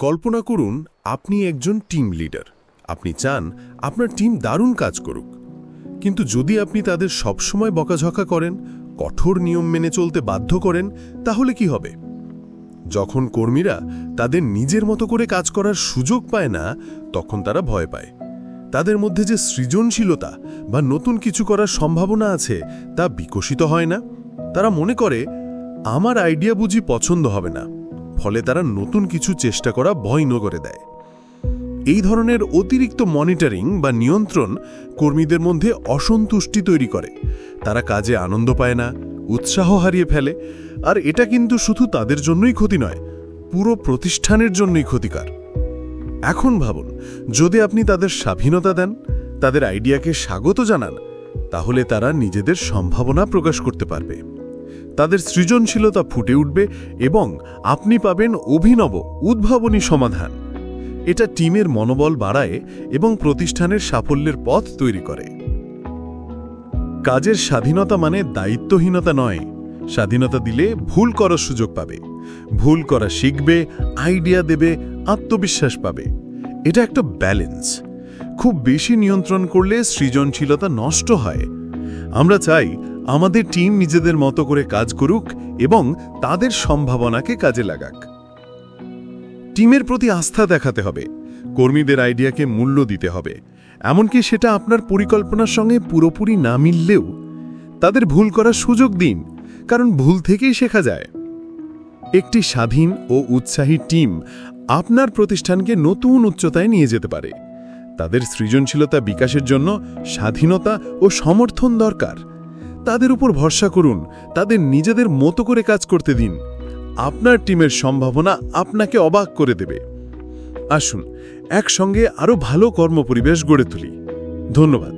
কল্পনা করুন আপনি একজন টিম লিডার। আপনি চান আপনার টিম দারুণ কাজ করুক, কিন্তু যদি আপনি তাদের সবসময় বকাঝকা করেন, কঠোর নিয়ম মেনে চলতে বাধ্য করেন, তাহলে কি হবে? যখন কর্মীরা তাদের নিজের মতো করে কাজ করার সুযোগ পায় না, তখন তারা ভয় পায়। তাদের মধ্যে যে সৃজনশীলতা বা নতুন কিছু করার সম্ভাবনা আছে তা বিকশিত হয় না। তারা মনে করে আমার আইডিয়া বুঝি পছন্দ হবে না, ফলে তারা নতুন কিছু চেষ্টা করা ভয় করে দেয়। এই ধরনের অতিরিক্ত মনিটরিং বা নিয়ন্ত্রণ কর্মীদের মধ্যে অসন্তুষ্টি তৈরি করে। তারা কাজে আনন্দ পায় না, উৎসাহ হারিয়ে ফেলে। আর এটা কিন্তু শুধু তাদের জন্যই ক্ষতি নয়, পুরো প্রতিষ্ঠানের জন্যই ক্ষতিকর। এখন ভাবুন, যদি আপনি তাদের স্বাধীনতা দেন, তাদের আইডিয়াকে স্বাগত জানান, তাহলে তারা নিজেদের সম্ভাবনা প্রকাশ করতে পারবে। তাদের সৃজনশীলতা ফুটে উঠবে এবং আপনি পাবেন অভিনব উদ্ভাবনী সমাধান। এটা টিমের মনোবল বাড়ায় এবং প্রতিষ্ঠানের সাফল্যের পথ তৈরি করে। কাজের স্বাধীনতা মানে দায়িত্বহীনতা নয়। স্বাধীনতা দিলে ভুল করার সুযোগ পাবে, ভুল করা শিখবে, আইডিয়া দেবে, আত্মবিশ্বাস পাবে। এটা একটা ব্যালেন্স। খুব বেশি নিয়ন্ত্রণ করলে সৃজনশীলতা নষ্ট হয়। আমরা চাই আমাদের টিম নিজেদের মতো করে কাজ করুক এবং তাদের সম্ভাবনাকে কাজে লাগাক। টিমের প্রতি আস্থা দেখাতে হবে, কর্মীদের আইডিয়াকে মূল্য দিতে হবে, এমনকি সেটা আপনার পরিকল্পনার সঙ্গে পুরোপুরি না মিললেও। তাদের ভুল করার সুযোগ দিন, কারণ ভুল থেকেই শেখা যায়। একটি স্বাধীন ও উৎসাহী টিম আপনার প্রতিষ্ঠানকে নতুন উচ্চতায় নিয়ে যেতে পারে। তাদের সৃজনশীলতা বিকাশের জন্য স্বাধীনতা ও সমর্থন দরকার। তাদের উপর ভরসা করুন, তাদের নিজেদের মতো করে কাজ করতে দিন। আপনার টিমের সম্ভাবনা আপনাকে অবাক করে দেবে। আসুন একসঙ্গে আরও ভালো কর্মপরিবেশ গড়ে তুলি। ধন্যবাদ।